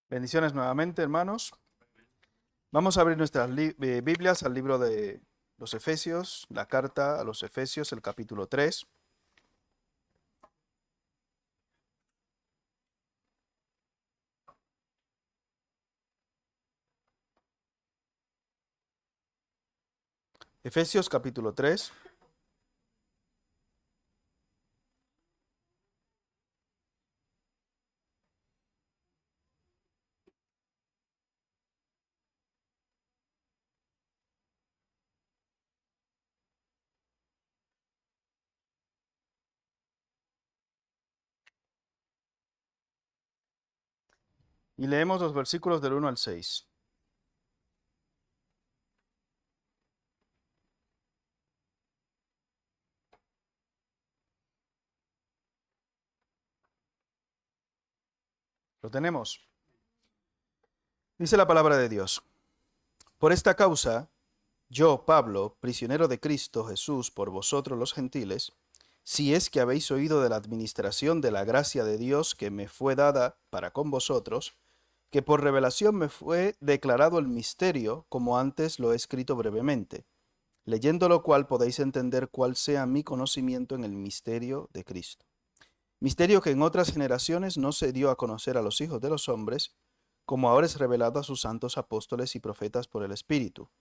Bendiciones nuevamente, hermanos. Vamos a abrir nuestras Biblias al libro de los Efesios, la carta a los Efesios, el capítulo 3. Efesios capítulo 3. Y leemos los versículos del 1 al 6. ¿Lo tenemos? Dice la palabra de Dios. Por esta causa, yo, Pablo, prisionero de Cristo Jesús por vosotros los gentiles, si es que habéis oído de la administración de la gracia de Dios que me fue dada para con vosotros, que por revelación me fue declarado el misterio, como antes lo he escrito brevemente, leyendo lo cual podéis entender cuál sea mi conocimiento en el misterio de Cristo. Misterio que en otras generaciones no se dio a conocer a los hijos de los hombres, como ahora es revelado a sus santos apóstoles y profetas por el Espíritu,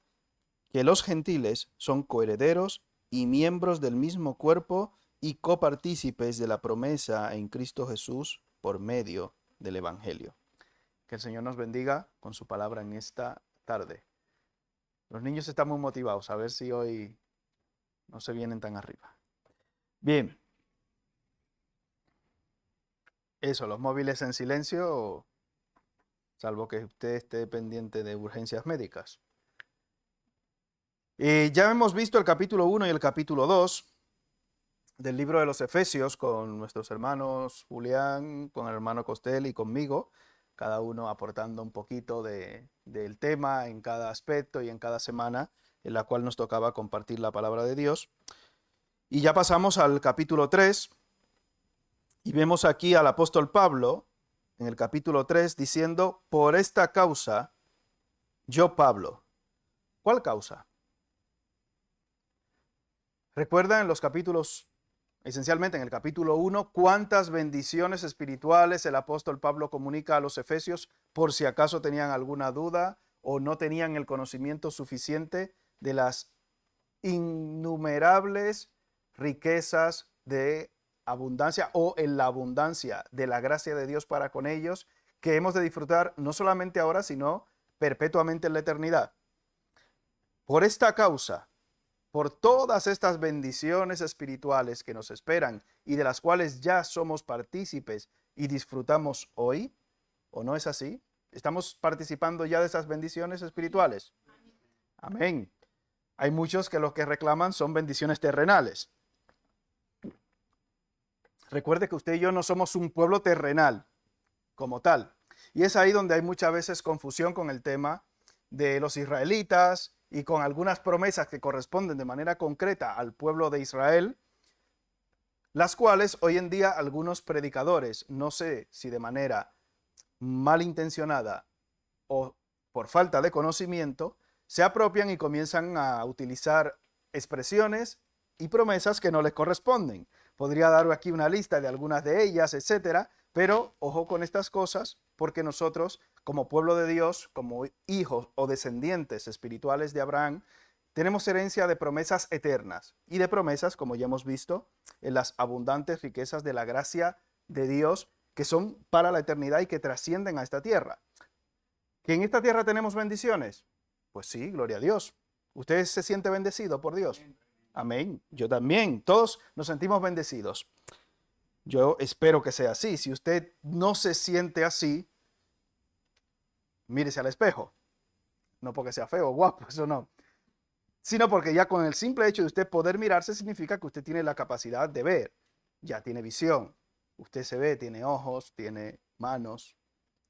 que los gentiles son coherederos y miembros del mismo cuerpo y copartícipes de la promesa en Cristo Jesús por medio del Evangelio. Que el Señor nos bendiga con su palabra en esta tarde. Los niños están muy motivados, a ver si hoy no se vienen tan arriba. Bien, eso, los móviles en silencio, salvo que usted esté pendiente de urgencias médicas. Ya hemos visto el capítulo 1 y el capítulo 2 del libro de los Efesios con nuestros hermanos Julián, con el hermano Costel y conmigo, cada uno aportando un poquito del tema en cada aspecto y en cada semana en la cual nos tocaba compartir la palabra de Dios. Y ya pasamos al capítulo 3 y vemos aquí al apóstol Pablo en el capítulo 3 diciendo, por esta causa, yo Pablo. ¿Cuál causa? Recuerda en los capítulos, esencialmente en el capítulo 1, cuántas bendiciones espirituales el apóstol Pablo comunica a los efesios por si acaso tenían alguna duda o no tenían el conocimiento suficiente de las innumerables riquezas de abundancia o en la abundancia de la gracia de Dios para con ellos, que hemos de disfrutar no solamente ahora, sino perpetuamente en la eternidad. Por esta causa, por todas estas bendiciones espirituales que nos esperan y de las cuales ya somos partícipes y disfrutamos hoy, ¿o no es así? ¿Estamos participando ya de esas bendiciones espirituales? Amén. Hay muchos que lo que reclaman son bendiciones terrenales. Recuerde que usted y yo no somos un pueblo terrenal como tal. Y es ahí donde hay muchas veces confusión con el tema de los israelitas y con algunas promesas que corresponden de manera concreta al pueblo de Israel, las cuales hoy en día algunos predicadores, no sé si de manera malintencionada o por falta de conocimiento, se apropian y comienzan a utilizar expresiones y promesas que no les corresponden. Podría dar aquí una lista de algunas de ellas, etcétera, pero ojo con estas cosas, porque nosotros, como pueblo de Dios, como hijos o descendientes espirituales de Abraham, tenemos herencia de promesas eternas y de promesas, como ya hemos visto, en las abundantes riquezas de la gracia de Dios que son para la eternidad y que trascienden a esta tierra. ¿Que en esta tierra tenemos bendiciones? Pues sí, gloria a Dios. ¿Usted se siente bendecido por Dios? Amén. Yo también. Todos nos sentimos bendecidos. Yo espero que sea así. Si usted no se siente así, mírese al espejo. No porque sea feo o guapo, eso no. Sino porque ya con el simple hecho de usted poder mirarse significa que usted tiene la capacidad de ver. Ya tiene visión. Usted se ve, tiene ojos, tiene manos,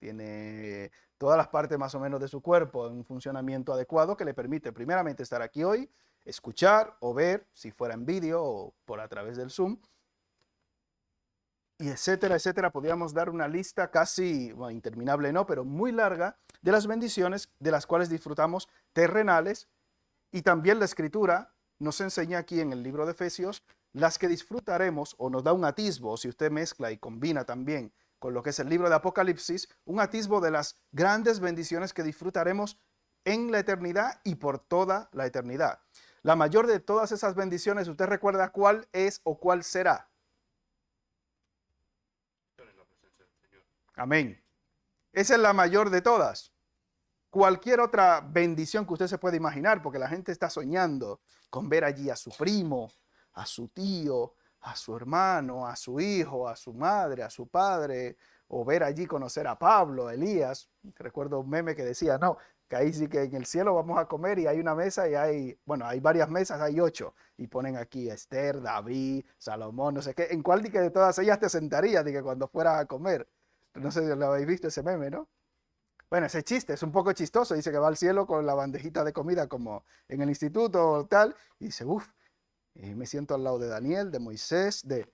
tiene todas las partes más o menos de su cuerpo en un funcionamiento adecuado que le permite primeramente estar aquí hoy, escuchar o ver, si fuera en vídeo o por a través del Zoom, y etcétera, etcétera. Podríamos dar una lista casi, bueno, interminable no, pero muy larga de las bendiciones de las cuales disfrutamos terrenales. Y también la Escritura nos enseña aquí en el libro de Efesios las que disfrutaremos, o nos da un atisbo, si usted mezcla y combina también con lo que es el libro de Apocalipsis, un atisbo de las grandes bendiciones que disfrutaremos en la eternidad y por toda la eternidad. La mayor de todas esas bendiciones, ¿usted recuerda cuál es o cuál será? Amén. Esa es la mayor de todas. Cualquier otra bendición que usted se pueda imaginar, porque la gente está soñando con ver allí a su primo, a su tío, a su hermano, a su hijo, a su madre, a su padre, o ver allí conocer a Pablo, a Elías. Recuerdo un meme que decía, no, que ahí sí que en el cielo vamos a comer y hay una mesa y hay, bueno, hay varias mesas, hay 8, y ponen aquí Esther, David, Salomón, no sé qué. ¿En cuál de todas ellas te sentarías de que cuando fueras a comer? No sé si lo habéis visto ese meme, ¿no? Bueno, ese chiste es un poco chistoso. Dice que va al cielo con la bandejita de comida como en el instituto o tal. Y dice, uff, me siento al lado de Daniel, de Moisés, de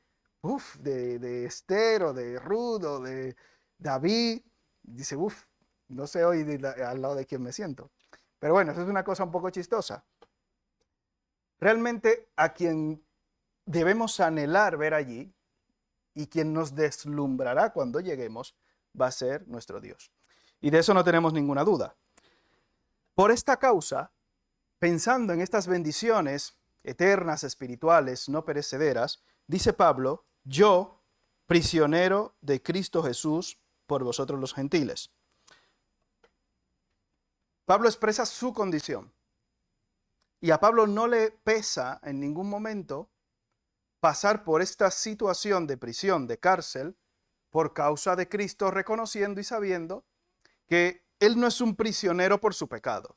Esther o de Ruth o de David. Dice, uff, no sé hoy al lado de quién me siento. Pero bueno, eso es una cosa un poco chistosa. Realmente a quien debemos anhelar ver allí y quien nos deslumbrará cuando lleguemos va a ser nuestro Dios. Y de eso no tenemos ninguna duda. Por esta causa, pensando en estas bendiciones eternas, espirituales, no perecederas, dice Pablo, yo, prisionero de Cristo Jesús, por vosotros los gentiles. Pablo expresa su condición. Y a Pablo no le pesa en ningún momento pasar por esta situación de prisión, de cárcel, por causa de Cristo, reconociendo y sabiendo que él no es un prisionero por su pecado.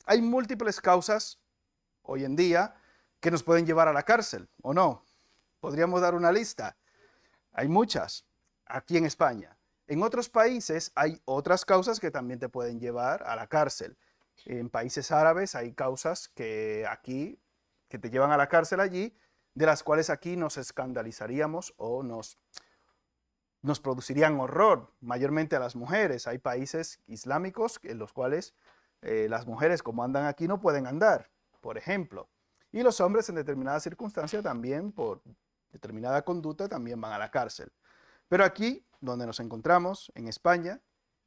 Hay múltiples causas hoy en día que nos pueden llevar a la cárcel, ¿o no? Podríamos dar una lista. Hay muchas aquí en España. En otros países hay otras causas que también te pueden llevar a la cárcel. En países árabes hay causas que aquí, que te llevan a la cárcel allí, de las cuales aquí nos escandalizaríamos o nos producirían horror, mayormente a las mujeres. Hay países islámicos en los cuales las mujeres, como andan aquí, no pueden andar, por ejemplo. Y los hombres en determinadas circunstancias también, por determinada conducta, también van a la cárcel. Pero aquí, donde nos encontramos, en España,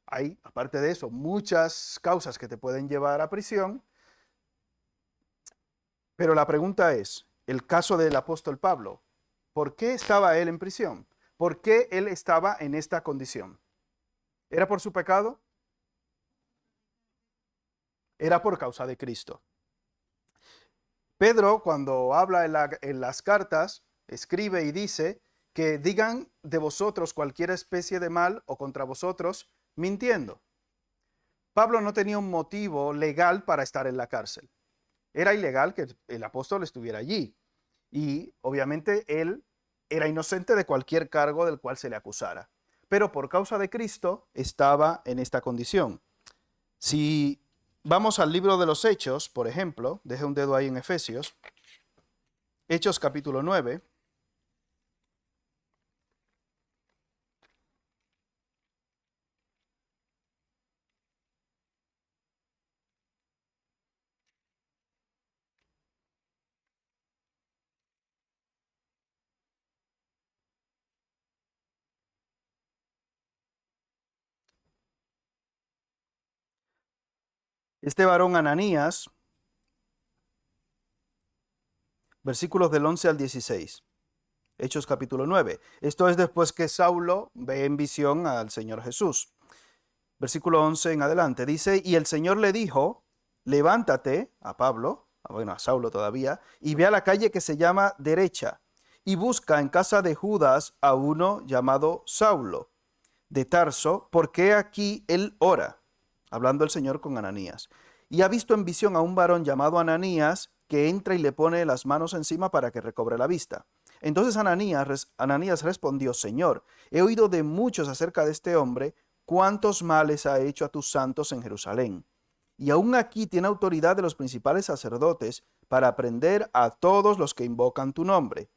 hay, aparte de eso, muchas causas que te pueden llevar a prisión. Pero la pregunta es, el caso del apóstol Pablo, ¿por qué estaba él en prisión? ¿Por qué él estaba en esta condición? ¿Era por su pecado? Era por causa de Cristo. Pedro, cuando habla en las cartas, escribe y dice que digan de vosotros cualquier especie de mal o contra vosotros mintiendo. Pablo no tenía un motivo legal para estar en la cárcel. Era ilegal que el apóstol estuviera allí. Y obviamente él era inocente de cualquier cargo del cual se le acusara. Pero por causa de Cristo estaba en esta condición. Si vamos al libro de los Hechos, por ejemplo, deje un dedo ahí en Efesios, Hechos capítulo 9. Este varón Ananías, versículos del 11 al 16. Hechos capítulo 9. Esto es después que Saulo ve en visión al Señor Jesús. Versículo 11 en adelante. Dice, y el Señor le dijo, levántate a Pablo, bueno, a Saulo todavía, y ve a la calle que se llama Derecha, y busca en casa de Judas a uno llamado Saulo, de Tarso, porque aquí él ora, hablando el Señor con Ananías. Y ha visto en visión a un varón llamado Ananías, que entra y le pone las manos encima para que recobre la vista. Entonces Ananías respondió, Señor, he oído de muchos acerca de este hombre, cuántos males ha hecho a tus santos en Jerusalén. Y aún aquí tiene autoridad de los principales sacerdotes para prender a todos los que invocan tu nombre.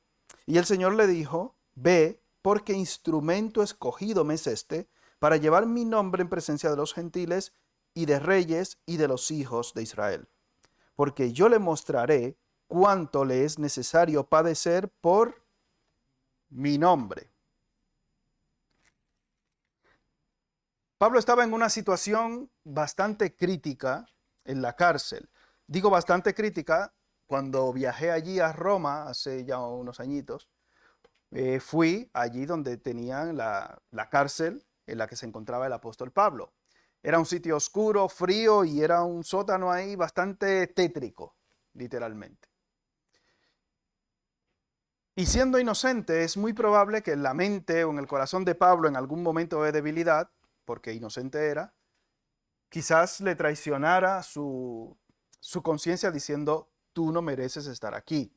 Y el Señor le dijo, ve porque instrumento escogido me es este para llevar mi nombre en presencia de los gentiles y de reyes y de los hijos de Israel. Porque yo le mostraré cuánto le es necesario padecer por mi nombre. Pablo estaba en una situación bastante crítica en la cárcel. Digo bastante crítica, cuando viajé allí a Roma hace ya unos añitos, fui allí donde tenían la cárcel en la que se encontraba el apóstol Pablo. Era un sitio oscuro, frío y era un sótano ahí bastante tétrico, literalmente. Y siendo inocente, es muy probable que en la mente o en el corazón de Pablo en algún momento de debilidad, porque inocente era, quizás le traicionara su conciencia diciendo, tú no mereces estar aquí.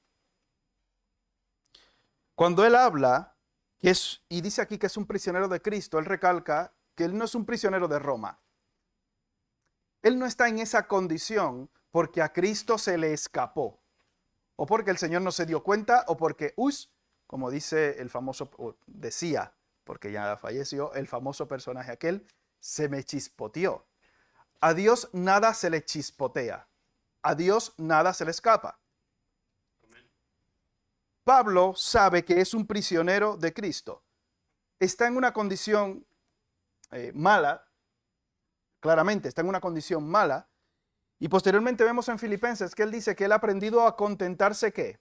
Cuando él habla, y dice aquí que es un prisionero de Cristo, él recalca que él no es un prisionero de Roma. Él no está en esa condición porque a Cristo se le escapó, o porque el Señor no se dio cuenta, o porque, como dice el famoso, o decía, porque ya falleció, el famoso personaje aquel, se me chispoteó. A Dios nada se le chispotea. A Dios nada se le escapa. Pablo sabe que es un prisionero de Cristo. Está en una condición mala, claramente está en una condición mala. Y posteriormente vemos en Filipenses que él dice que él ha aprendido a contentarse ¿qué?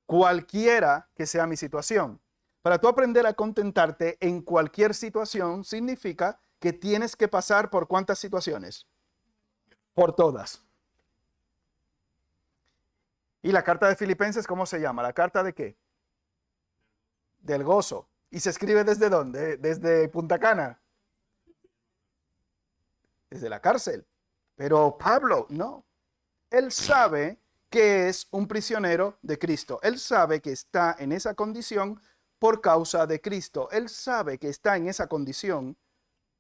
Cualquiera que sea mi situación. Para tú aprender a contentarte en cualquier situación significa que tienes que pasar por ¿cuántas situaciones? Por todas. ¿Y la carta de Filipenses cómo se llama? ¿La carta de qué? Del gozo. ¿Y se escribe desde dónde? Desde Punta Cana. Desde la cárcel. Pero Pablo, no. Él sabe que es un prisionero de Cristo. Él sabe que está en esa condición por causa de Cristo. Él sabe que está en esa condición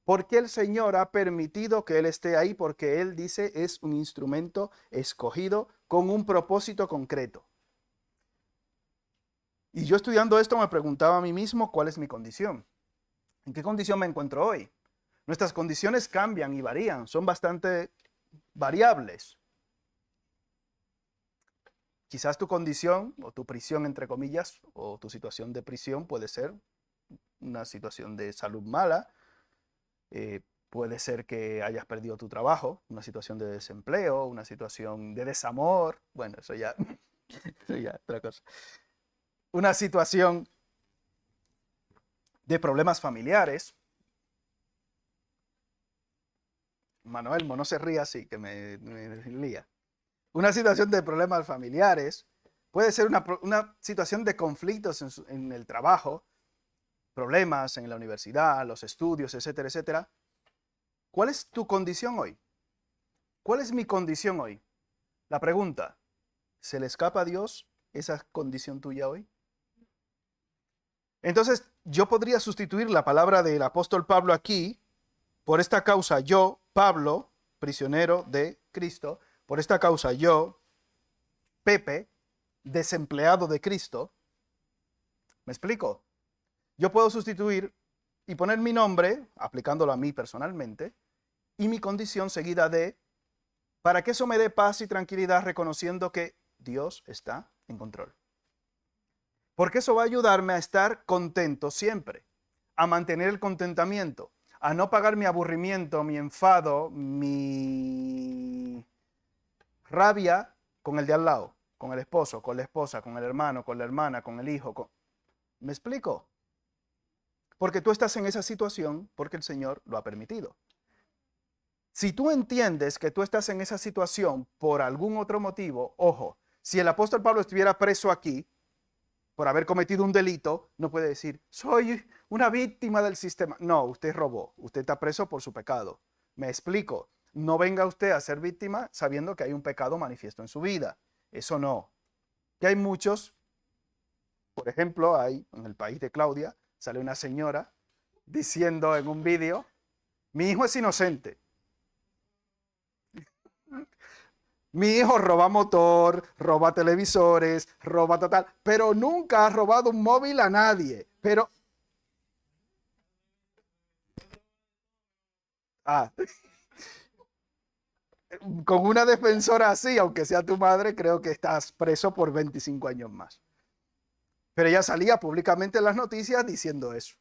porque el Señor ha permitido que Él esté ahí, porque Él dice es un instrumento escogido con un propósito concreto. Y yo estudiando esto me preguntaba a mí mismo cuál es mi condición. ¿En qué condición me encuentro hoy? Nuestras condiciones cambian y varían, son bastante variables. Quizás tu condición o tu prisión, entre comillas, o tu situación de prisión puede ser una situación de salud mala, puede ser que hayas perdido tu trabajo, una situación de desempleo, una situación de desamor, bueno, eso ya, eso ya otra cosa. Una situación de problemas familiares. Manuel, no se ría así, que me lía. Una situación de problemas familiares, puede ser una situación de conflictos en el trabajo, problemas en la universidad, los estudios, etcétera, etcétera. ¿Cuál es tu condición hoy? ¿Cuál es mi condición hoy? La pregunta, ¿se le escapa a Dios esa condición tuya hoy? Entonces, yo podría sustituir la palabra del apóstol Pablo aquí, por esta causa yo, Pablo, prisionero de Cristo, por esta causa yo, Pepe, desempleado de Cristo. ¿Me explico? Yo puedo sustituir y poner mi nombre, aplicándolo a mí personalmente, y mi condición seguida de, para que eso me dé paz y tranquilidad reconociendo que Dios está en control. Porque eso va a ayudarme a estar contento siempre, a mantener el contentamiento, a no pagar mi aburrimiento, mi enfado, mi rabia con el de al lado, con el esposo, con la esposa, con el hermano, con la hermana, con el hijo. ¿Me explico? Porque tú estás en esa situación porque el Señor lo ha permitido. Si tú entiendes que tú estás en esa situación por algún otro motivo, ojo, si el apóstol Pablo estuviera preso aquí por haber cometido un delito, no puede decir, soy una víctima del sistema. No, usted robó, usted está preso por su pecado. Me explico, no venga usted a ser víctima sabiendo que hay un pecado manifiesto en su vida. Eso no. Que hay muchos, por ejemplo, hay en el país de Claudia, sale una señora diciendo en un vídeo, mi hijo es inocente. Mi hijo roba motor, roba televisores, roba total, pero nunca ha robado un móvil a nadie. Pero, ah, con una defensora así, aunque sea tu madre, creo que estás preso por 25 años más. Pero ella salía públicamente en las noticias diciendo eso.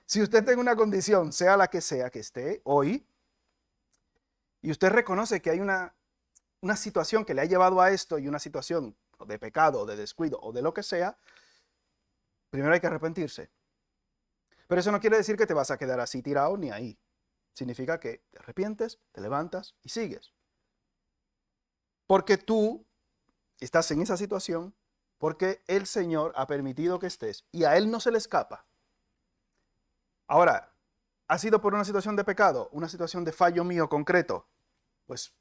Si usted tiene una condición, sea la que sea que esté hoy, y usted reconoce que hay una situación que le ha llevado a esto y una situación de pecado, de descuido o de lo que sea, primero hay que arrepentirse. Pero eso no quiere decir que te vas a quedar así tirado ni ahí. Significa que te arrepientes, te levantas y sigues. Porque tú estás en esa situación porque el Señor ha permitido que estés y a Él no se le escapa. Ahora, ¿ha sido por una situación de pecado, una situación de fallo mío concreto? Pues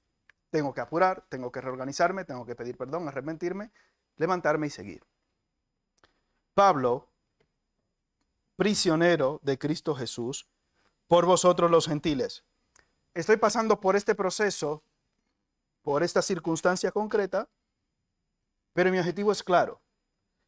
tengo que apurar, tengo que reorganizarme, tengo que pedir perdón, arrepentirme, levantarme y seguir. Pablo, prisionero de Cristo Jesús, por vosotros los gentiles. Estoy pasando por este proceso, por esta circunstancia concreta, pero mi objetivo es claro.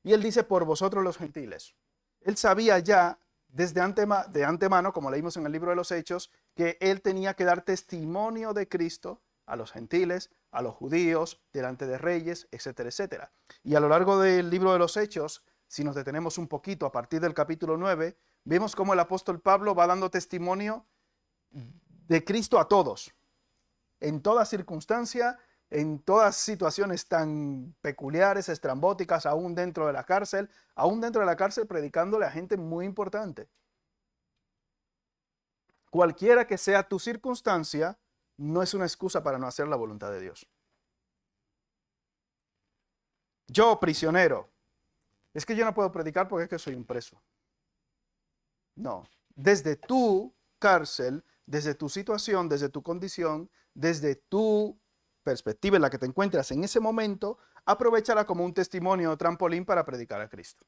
Y él dice, por vosotros los gentiles. Él sabía ya desde de antemano, como leímos en el libro de los Hechos, que él tenía que dar testimonio de Cristo a los gentiles, a los judíos, delante de reyes, etcétera, etcétera. Y a lo largo del libro de los Hechos, si nos detenemos un poquito a partir del capítulo 9, vemos cómo el apóstol Pablo va dando testimonio de Cristo a todos, en toda circunstancia, en todas situaciones tan peculiares, estrambóticas, aún dentro de la cárcel predicándole a gente muy importante. Cualquiera que sea tu circunstancia, no es una excusa para no hacer la voluntad de Dios. Yo, prisionero, es que yo no puedo predicar porque es que soy un preso. No, desde tu cárcel, desde tu situación, desde tu condición, desde tu perspectiva en la que te encuentras en ese momento, aprovéchala como un testimonio o trampolín para predicar a Cristo.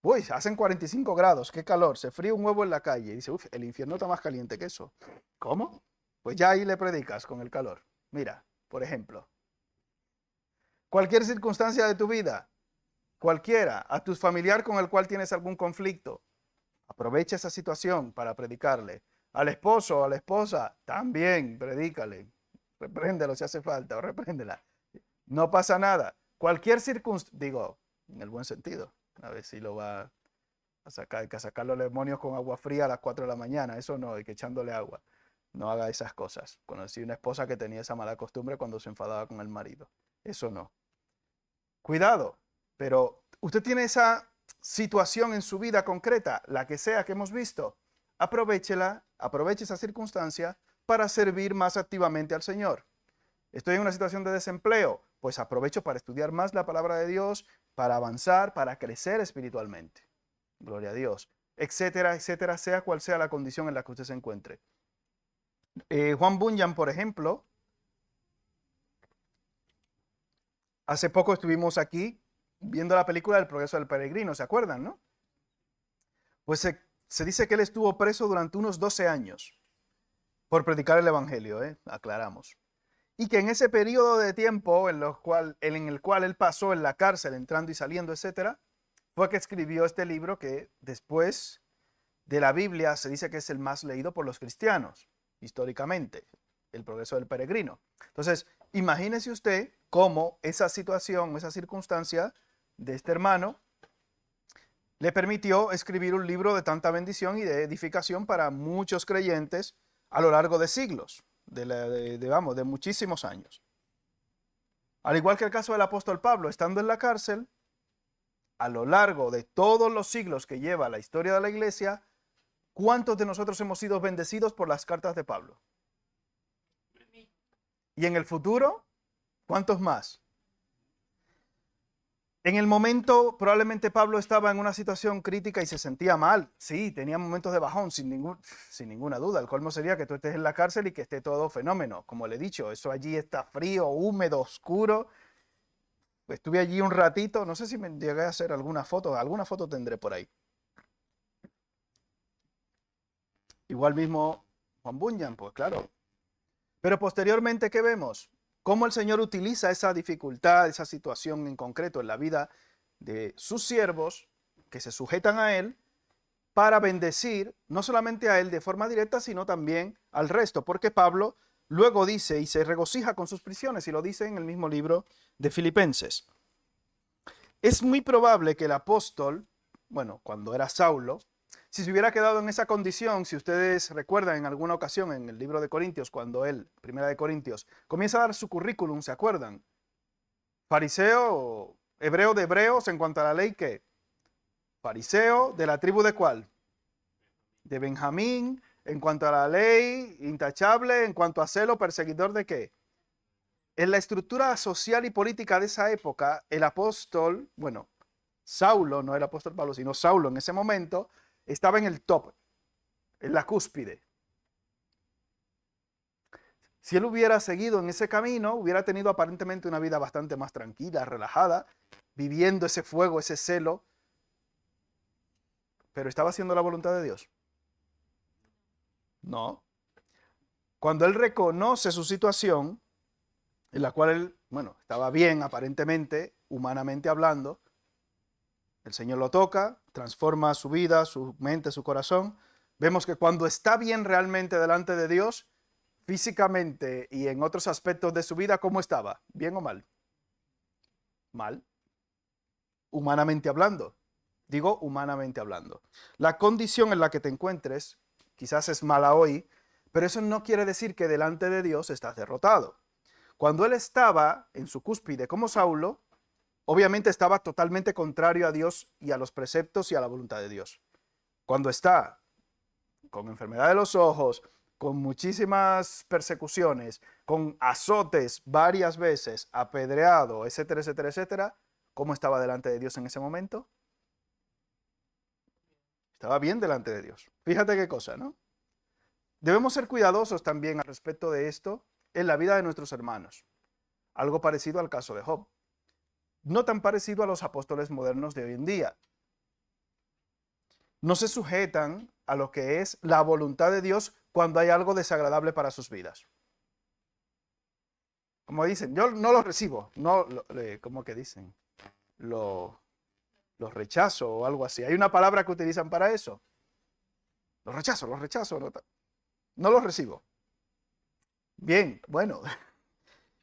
Uy, hacen 45 grados, qué calor, se fría un huevo en la calle. Y dice, uff, el infierno está más caliente que eso. ¿Cómo? Pues ya ahí le predicas con el calor. Mira, por ejemplo, cualquier circunstancia de tu vida, cualquiera, a tu familiar con el cual tienes algún conflicto, aprovecha esa situación para predicarle. Al esposo o a la esposa, también predícale. Repréndelo si hace falta o repréndela. No pasa nada. Cualquier circunstancia, digo, en el buen sentido. A ver si lo va a sacar, hay que sacar los demonios con agua fría a las 4 de la mañana. Eso no, hay que echándole agua. No haga esas cosas. Conocí una esposa que tenía esa mala costumbre cuando se enfadaba con el marido. Eso no. Cuidado, pero usted tiene esa situación en su vida concreta, la que sea que hemos visto, aprovéchela, aproveche esa circunstancia para servir más activamente al Señor. Estoy en una situación de desempleo, pues aprovecho para estudiar más la palabra de Dios, para avanzar, para crecer espiritualmente. Gloria a Dios, etcétera, etcétera, sea cual sea la condición en la que usted se encuentre. Juan Bunyan, por ejemplo, hace poco estuvimos aquí viendo la película El progreso del peregrino, ¿se acuerdan, no? Pues se dice que él estuvo preso durante unos 12 años por predicar el evangelio, aclaramos. Y que en ese periodo de tiempo en el cual él pasó en la cárcel, entrando y saliendo, etcétera, fue que escribió este libro que después de la Biblia se dice que es el más leído por los cristianos, históricamente, El progreso del peregrino. Entonces, imagínese usted cómo esa situación, esa circunstancia de este hermano le permitió escribir un libro de tanta bendición y de edificación para muchos creyentes a lo largo de siglos, de muchísimos años. Al igual que el caso del apóstol Pablo, estando en la cárcel, a lo largo de todos los siglos que lleva la historia de la iglesia, ¿cuántos de nosotros hemos sido bendecidos por las cartas de Pablo? Y en el futuro, ¿cuántos más? En el momento, probablemente Pablo estaba en una situación crítica y se sentía mal. Sí, tenía momentos de bajón, sin ninguna duda. El colmo sería que tú estés en la cárcel y que esté todo fenómeno. Como le he dicho, eso allí está frío, húmedo, oscuro. Estuve allí un ratito, no sé si me llegué a hacer alguna foto tendré por ahí. Igual mismo Juan Bunyan, pues claro. Pero posteriormente, ¿qué vemos? Cómo el Señor utiliza esa dificultad, esa situación en concreto en la vida de sus siervos que se sujetan a Él para bendecir no solamente a Él de forma directa, sino también al resto. Porque Pablo luego dice y se regocija con sus prisiones y lo dice en el mismo libro de Filipenses. Es muy probable que el apóstol, bueno, cuando era Saulo, si se hubiera quedado en esa condición, si ustedes recuerdan en alguna ocasión en el libro de Corintios, cuando él, primera de Corintios, comienza a dar su currículum, ¿se acuerdan? Fariseo, hebreo de hebreos en cuanto a la ley, ¿qué? Fariseo de la tribu de ¿cuál? De Benjamín, en cuanto a la ley, intachable, en cuanto a celo, perseguidor de ¿qué? En la estructura social y política de esa época, el apóstol, bueno, Saulo, no el apóstol Pablo, sino Saulo en ese momento, estaba en el top, en la cúspide. Si él hubiera seguido en ese camino, hubiera tenido aparentemente una vida bastante más tranquila, relajada, viviendo ese fuego, ese celo, pero ¿estaba haciendo la voluntad de Dios? No. Cuando él reconoce su situación, en la cual él, bueno, estaba bien aparentemente, humanamente hablando, el Señor lo toca, transforma su vida, su mente, su corazón. Vemos que cuando está bien realmente delante de Dios, físicamente y en otros aspectos de su vida, ¿cómo estaba? ¿Bien o mal? Mal. Humanamente hablando. Digo humanamente hablando. La condición en la que te encuentres quizás es mala hoy, pero eso no quiere decir que delante de Dios estás derrotado. Cuando él estaba en su cúspide como Saulo, obviamente estaba totalmente contrario a Dios y a los preceptos y a la voluntad de Dios. Cuando está con enfermedad de los ojos, con muchísimas persecuciones, con azotes varias veces, apedreado, etcétera, etcétera, etcétera, ¿cómo estaba delante de Dios en ese momento? Estaba bien delante de Dios. Fíjate qué cosa, ¿no? Debemos ser cuidadosos también al respecto de esto en la vida de nuestros hermanos. Algo parecido al caso de Job. No tan parecido a los apóstoles modernos de hoy en día. No se sujetan a lo que es la voluntad de Dios cuando hay algo desagradable para sus vidas. Como dicen, yo no lo recibo, no, ¿cómo que dicen? Lo rechazo o algo así. Hay una palabra que utilizan para eso. Los rechazo, no los recibo. Bien, bueno,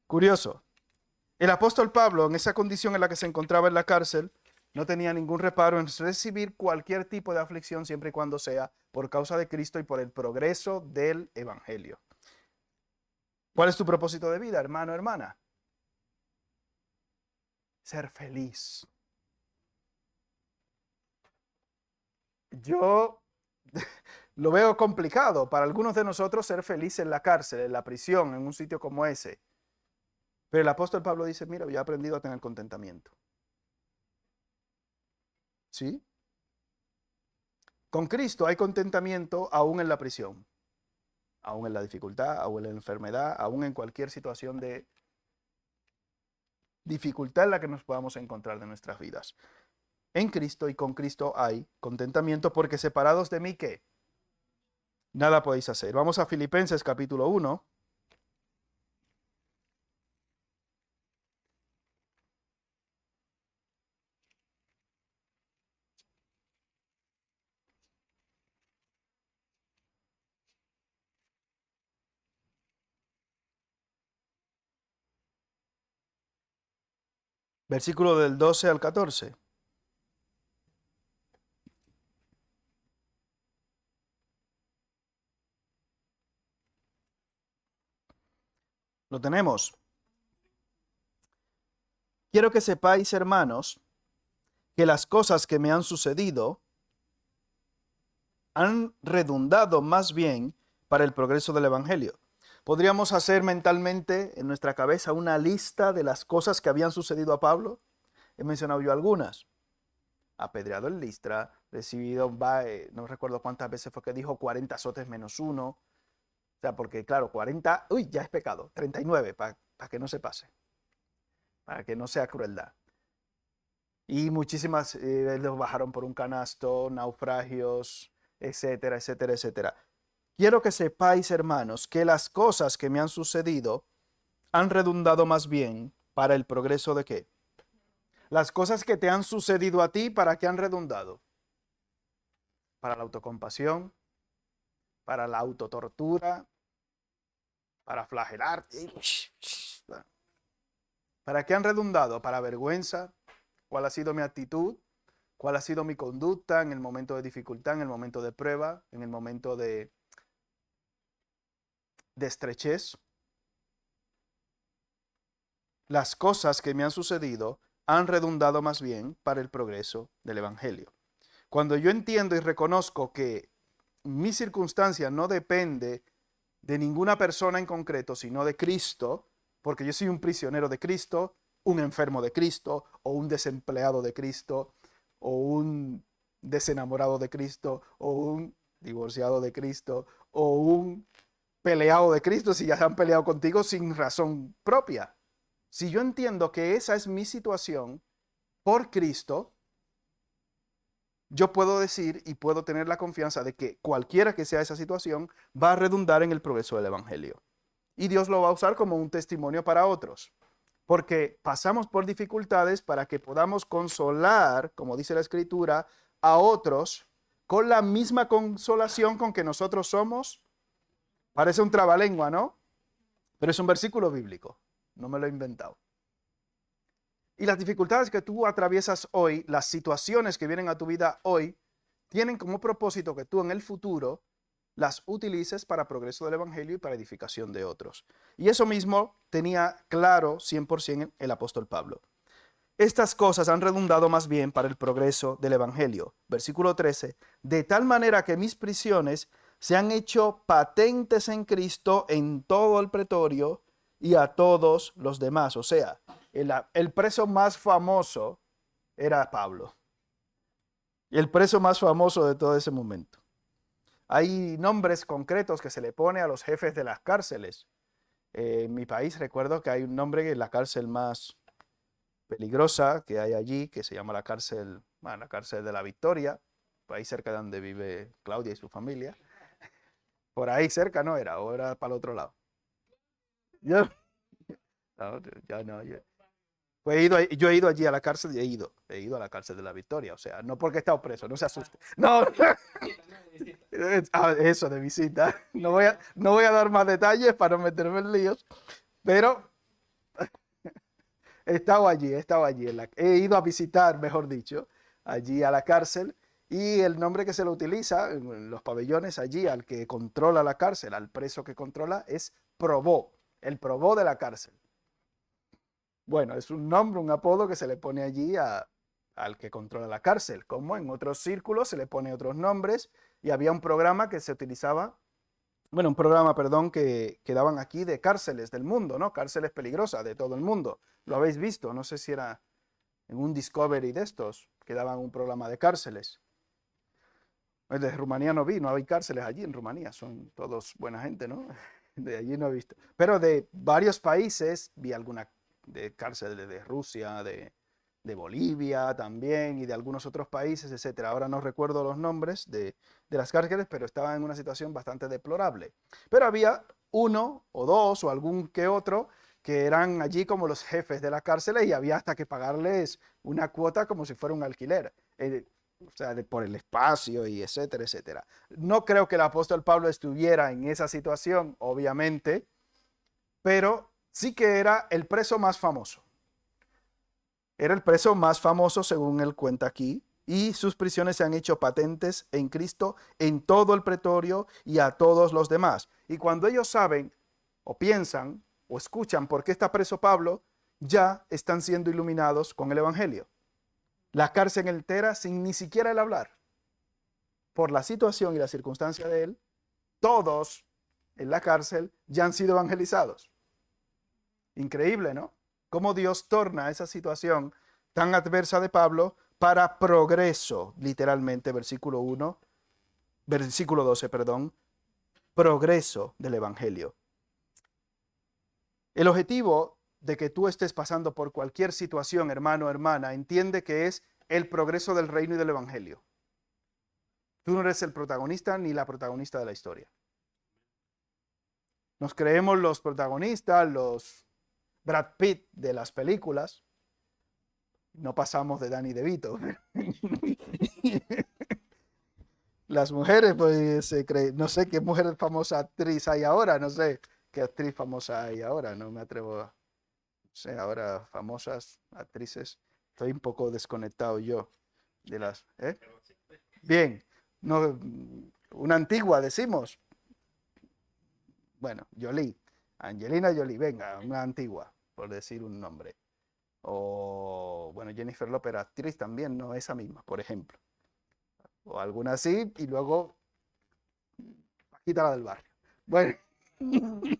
curioso. El apóstol Pablo, en esa condición en la que se encontraba en la cárcel, no tenía ningún reparo en recibir cualquier tipo de aflicción siempre y cuando sea por causa de Cristo y por el progreso del Evangelio. ¿Cuál es tu propósito de vida, hermano, hermana? Ser feliz. Yo lo veo complicado para algunos de nosotros ser feliz en la cárcel, en la prisión, en un sitio como ese. Pero el apóstol Pablo dice, mira, yo he aprendido a tener contentamiento. ¿Sí? Con Cristo hay contentamiento aún en la prisión, aún en la dificultad, aún en la enfermedad, aún en cualquier situación de dificultad en la que nos podamos encontrar de nuestras vidas. En Cristo y con Cristo hay contentamiento porque separados de mí, ¿qué? Nada podéis hacer. Vamos a Filipenses capítulo 1. Versículo del 12 al 14. Lo tenemos. Quiero que sepáis, hermanos, que las cosas que me han sucedido han redundado más bien para el progreso del Evangelio. Podríamos hacer mentalmente en nuestra cabeza una lista de las cosas que habían sucedido a Pablo. He mencionado yo algunas. Apedreado en Listra, recibido, no recuerdo cuántas veces fue que dijo 40 azotes menos uno. O sea, porque claro, 40, uy, ya es pecado. 39, para que no se pase. Para que no sea crueldad. Y muchísimas los bajaron por un canasto, naufragios, etcétera, etcétera, etcétera. quiero que sepáis, hermanos, que las cosas que me han sucedido han redundado más bien para el progreso de qué. Las cosas que te han sucedido a ti, ¿para qué han redundado? Para la autocompasión, para la autotortura, para flagelarte. ¿Para qué han redundado? Para vergüenza. ¿Cuál ha sido mi actitud? ¿Cuál ha sido mi conducta en el momento de dificultad, en el momento de prueba, en el momento de estrechez? Las cosas que me han sucedido han redundado más bien para el progreso del Evangelio. Cuando yo entiendo y reconozco que mi circunstancia no depende de ninguna persona en concreto, sino de Cristo, porque yo soy un prisionero de Cristo, un enfermo de Cristo, o un desempleado de Cristo, o un desenamorado de Cristo, o un divorciado de Cristo, o un peleado de Cristo, si ya se han peleado contigo sin razón propia. Si yo entiendo que esa es mi situación por Cristo, yo puedo decir y puedo tener la confianza de que cualquiera que sea esa situación va a redundar en el progreso del Evangelio. Y Dios lo va a usar como un testimonio para otros. Porque pasamos por dificultades para que podamos consolar, como dice la Escritura, a otros con la misma consolación con que nosotros somos. Parece un trabalengua, ¿no? Pero es un versículo bíblico. No me lo he inventado. Y las dificultades que tú atraviesas hoy, las situaciones que vienen a tu vida hoy, tienen como propósito que tú en el futuro las utilices para progreso del Evangelio y para edificación de otros. Y eso mismo tenía claro 100% el apóstol Pablo. Estas cosas han redundado más bien para el progreso del Evangelio. Versículo 13, de tal manera que mis prisiones se han hecho patentes en Cristo en todo el pretorio y a todos los demás. O sea, el preso más famoso era Pablo. Y el preso más famoso de todo ese momento. Hay nombres concretos que se le pone a los jefes de las cárceles. En mi país recuerdo que hay un nombre en la cárcel más peligrosa que hay allí, que se llama la cárcel de la Victoria, por ahí cerca de donde vive Claudia y su familia. Por ahí cerca no era, o era para el otro lado. Yo, no, ya no, pues yo he ido allí a la cárcel y he ido a la cárcel de la Victoria, o sea, no porque he estado preso, no se asuste. No, eso de visita. No voy a dar más detalles para no meterme en líos, pero he estado allí, he ido a visitar, mejor dicho, allí a la cárcel, y el nombre que se le utiliza en los pabellones allí al que controla la cárcel, al preso que controla, es probó, el probó de la cárcel. Bueno, es un nombre, un apodo que se le pone allí al que controla la cárcel, como en otros círculos se le pone otros nombres, y había un programa que se utilizaba, bueno, un programa, perdón, que daban aquí de cárceles del mundo, ¿no? Cárceles peligrosas de todo el mundo. Lo habéis visto, no sé si era en un Discovery de estos, que daban un programa de cárceles. De Rumanía no vi, no hay cárceles allí en Rumanía, son todos buena gente, ¿no? De allí no he visto. Pero de varios países vi alguna de cárceles de Rusia, de Bolivia también y de algunos otros países, etcétera. Ahora no recuerdo los nombres de las cárceles, pero estaban en una situación bastante deplorable. Pero había uno o dos o algún que otro que eran allí como los jefes de las cárceles y había hasta que pagarles una cuota como si fuera un alquiler. O sea, por el espacio y etcétera, etcétera. No creo que el apóstol Pablo estuviera en esa situación, obviamente, pero sí que era el preso más famoso. Era el preso más famoso según él cuenta aquí, y sus prisiones se han hecho patentes en Cristo en todo el pretorio y a todos los demás. Y cuando ellos saben o piensan o escuchan por qué está preso Pablo, ya están siendo iluminados con el Evangelio. La cárcel entera sin ni siquiera el hablar. Por la situación y la circunstancia de él, todos en la cárcel ya han sido evangelizados. Increíble, ¿no? Cómo Dios torna esa situación tan adversa de Pablo para progreso, literalmente, versículo 12, perdón, progreso del Evangelio. El objetivo de que tú estés pasando por cualquier situación, hermano o hermana, entiende que es el progreso del reino y del Evangelio. Tú no eres el protagonista ni la protagonista de la historia. Nos creemos los protagonistas, los Brad Pitt de las películas. No pasamos de Danny DeVito. Las mujeres, pues se creen, no sé qué mujer famosa actriz hay ahora, no sé qué actriz famosa hay ahora, no me atrevo a, no sé, ahora famosas actrices. Estoy un poco desconectado yo de las, ¿eh? Bien, no, una antigua decimos. Bueno, Jolie, Angelina Jolie, venga, una antigua, por decir un nombre. O, bueno, Jennifer López, actriz también, no esa misma, por ejemplo. O alguna así, y luego Paquita la del barrio. Bueno, o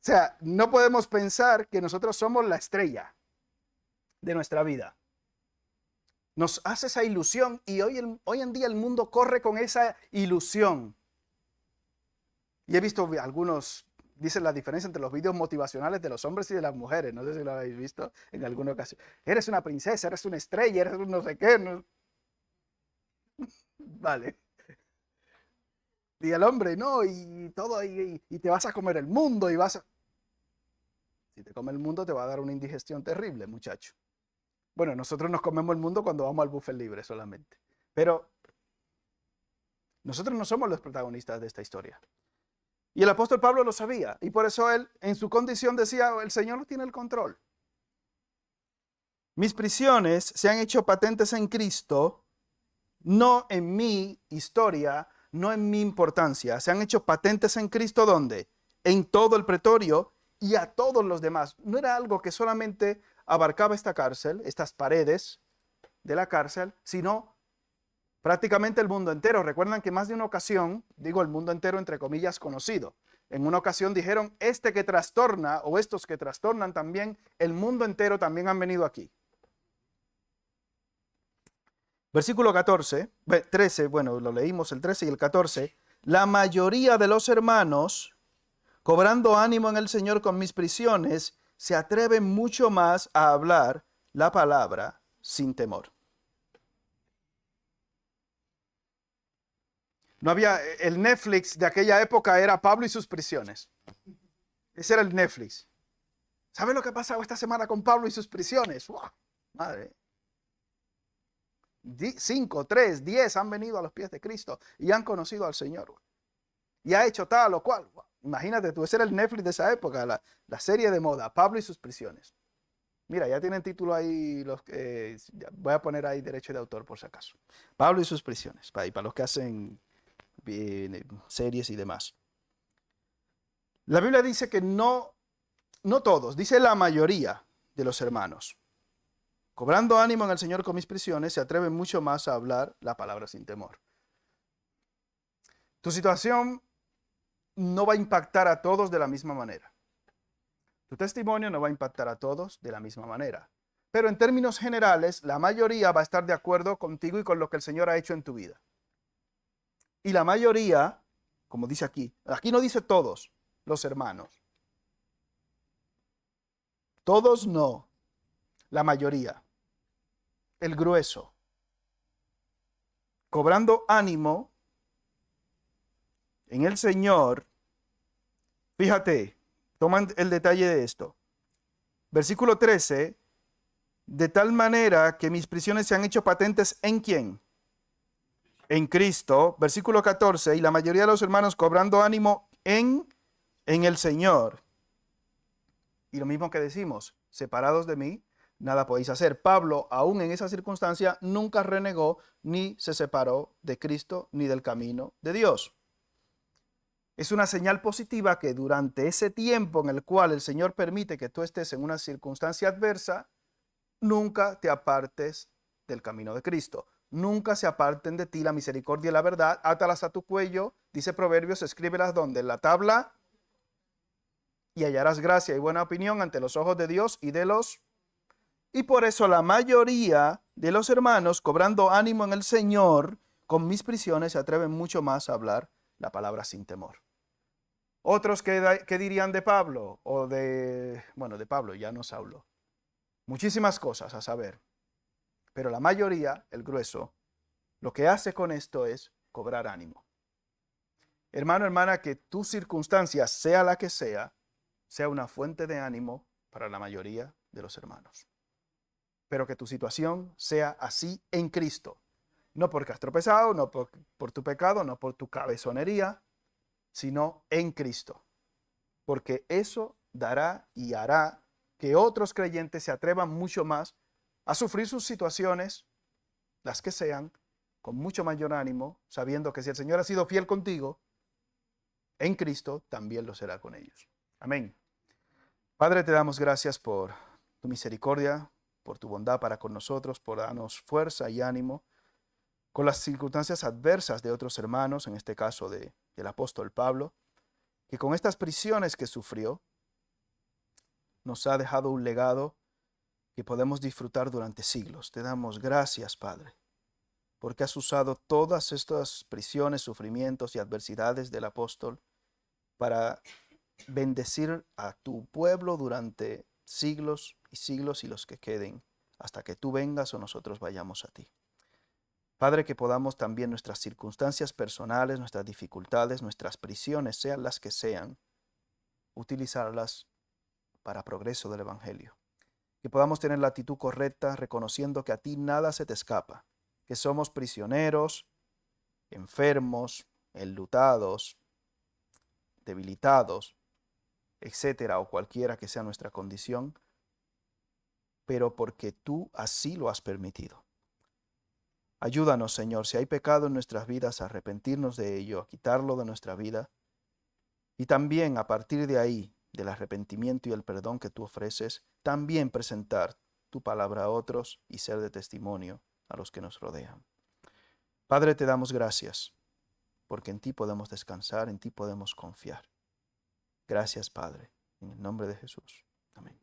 sea, no podemos pensar que nosotros somos la estrella de nuestra vida. Nos hace esa ilusión y hoy en día el mundo corre con esa ilusión. Y he visto algunos, dicen la diferencia entre los vídeos motivacionales de los hombres y de las mujeres. No sé si lo habéis visto en alguna ocasión. Eres una princesa, eres una estrella, eres un no sé qué. No. Vale. Y el hombre, no, y todo, y te vas a comer el mundo y vas a... Si te come el mundo te va a dar una indigestión terrible, muchacho. Bueno, nosotros nos comemos el mundo cuando vamos al buffet libre solamente. Pero nosotros no somos los protagonistas de esta historia. Y el apóstol Pablo lo sabía. Y por eso él, en su condición, decía, el Señor tiene el control. Mis prisiones se han hecho patentes en Cristo, no en mi historia, no en mi importancia. Se han hecho patentes en Cristo, ¿dónde? En todo el pretorio y a todos los demás. No era algo que solamente abarcaba esta cárcel, estas paredes de la cárcel, sino prácticamente el mundo entero. Recuerdan que más de una ocasión, digo el mundo entero entre comillas conocido, en una ocasión dijeron, este que trastorna o estos que trastornan también, el mundo entero también han venido aquí. Versículo 14, 13, bueno, lo leímos el 13 y el 14. La mayoría de los hermanos, cobrando ánimo en el Señor con mis prisiones, se atreven mucho más a hablar la palabra sin temor. No había, el Netflix de aquella época era Pablo y sus prisiones. Ese era el Netflix. ¿Sabes lo que ha pasado esta semana con Pablo y sus prisiones? ¡Wow! Madre. 5, 3, 10 han venido a los pies de Cristo y han conocido al Señor. Y ha hecho tal o cual. Wow. Imagínate tú, ese era el Netflix de esa época, la serie de moda, Pablo y sus prisiones. Mira, ya tienen título ahí, voy a poner ahí derecho de autor por si acaso. Pablo y sus prisiones, para los que hacen series y demás. La Biblia dice que no todos, dice la mayoría de los hermanos. Cobrando ánimo en el Señor con mis prisiones, se atreven mucho más a hablar la palabra sin temor. Tu situación no va a impactar a todos de la misma manera. Tu testimonio no va a impactar a todos de la misma manera. Pero en términos generales, la mayoría va a estar de acuerdo contigo y con lo que el Señor ha hecho en tu vida. Y la mayoría, como dice aquí no dice todos los hermanos. Todos no, la mayoría, el grueso. Cobrando ánimo en el Señor. Fíjate, toman el detalle de esto. Versículo 13, de tal manera que mis prisiones se han hecho patentes ¿en quién? En Cristo. Versículo 14, y la mayoría de los hermanos cobrando ánimo en el Señor. Y lo mismo que decimos, separados de mí, nada podéis hacer. Pablo, aún en esa circunstancia, nunca renegó ni se separó de Cristo ni del camino de Dios. Es una señal positiva que durante ese tiempo en el cual el Señor permite que tú estés en una circunstancia adversa, nunca te apartes del camino de Cristo. Nunca se aparten de ti la misericordia y la verdad. Átalas a tu cuello, dice Proverbios, escríbelas donde, en la tabla, y hallarás gracia y buena opinión ante los ojos de Dios y de los... Y por eso la mayoría de los hermanos, cobrando ánimo en el Señor, con mis prisiones se atreven mucho más a hablar la palabra sin temor. Otros, ¿qué dirían de Pablo? O de Pablo, ya no Saulo. Muchísimas cosas a saber. Pero la mayoría, el grueso, lo que hace con esto es cobrar ánimo. Hermano, hermana, que tu circunstancia, sea la que sea una fuente de ánimo para la mayoría de los hermanos. Pero que tu situación sea así en Cristo. No porque has tropezado, no por tu pecado, no por tu cabezonería, sino en Cristo. Porque eso dará y hará que otros creyentes se atrevan mucho más a sufrir sus situaciones, las que sean, con mucho mayor ánimo, sabiendo que si el Señor ha sido fiel contigo, en Cristo también lo será con ellos. Amén. Padre, te damos gracias por tu misericordia, por tu bondad para con nosotros, por darnos fuerza y ánimo con las circunstancias adversas de otros hermanos, en este caso del apóstol Pablo, que con estas prisiones que sufrió, nos ha dejado un legado que podemos disfrutar durante siglos. Te damos gracias, Padre, porque has usado todas estas prisiones, sufrimientos y adversidades del apóstol para bendecir a tu pueblo durante siglos y siglos y los que queden, hasta que tú vengas o nosotros vayamos a ti. Padre, que podamos también nuestras circunstancias personales, nuestras dificultades, nuestras prisiones, sean las que sean, utilizarlas para progreso del Evangelio. Que podamos tener la actitud correcta, reconociendo que a ti nada se te escapa, que somos prisioneros, enfermos, enlutados, debilitados, etcétera, o cualquiera que sea nuestra condición, pero porque tú así lo has permitido. Ayúdanos, Señor, si hay pecado en nuestras vidas, a arrepentirnos de ello, a quitarlo de nuestra vida, y también a partir de ahí, del arrepentimiento y el perdón que tú ofreces, también presentar tu palabra a otros y ser de testimonio a los que nos rodean. Padre, te damos gracias, porque en ti podemos descansar, en ti podemos confiar. Gracias, Padre, en el nombre de Jesús. Amén.